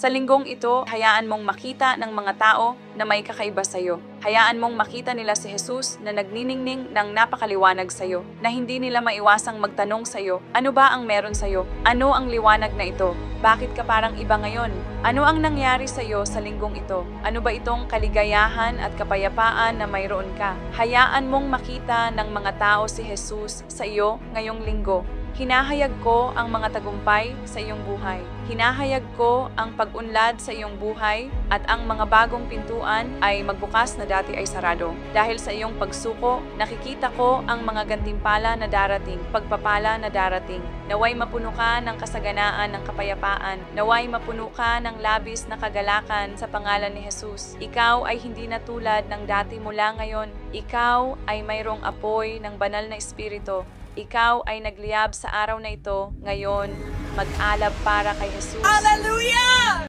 Sa linggong ito, hayaan mong makita ng mga tao na may kakaiba sa'yo. Hayaan mong makita nila si Jesus na nagniningning ng napakaliwanag sa'yo, na hindi nila maiwasang magtanong sa'yo, ano ba ang meron sa'yo? Ano ang liwanag na ito? Bakit ka parang iba ngayon? Ano ang nangyari sa'yo sa linggong ito? Ano ba itong kaligayahan at kapayapaan na mayroon ka? Hayaan mong makita ng mga tao si Jesus sa iyo ngayong linggo. Hinahayag ko ang mga tagumpay sa iyong buhay. Hinahayag ko ang pag-unlad sa iyong buhay at ang mga bagong pintuan ay magbukas na dati ay sarado. Dahil sa iyong pagsuko, nakikita ko ang mga gantimpala na darating, pagpapala na darating. Naway mapuno ka ng kasaganaan ng kapayapaan. Naway mapuno ka ng labis na kagalakan sa pangalan ni Jesus. Ikaw ay hindi na tulad ng dati mula ngayon. Ikaw ay mayroong apoy ng banal na espiritu. Ikaw ay nagliyab sa araw na ito, ngayon, mag-alab para kay Jesus. Hallelujah!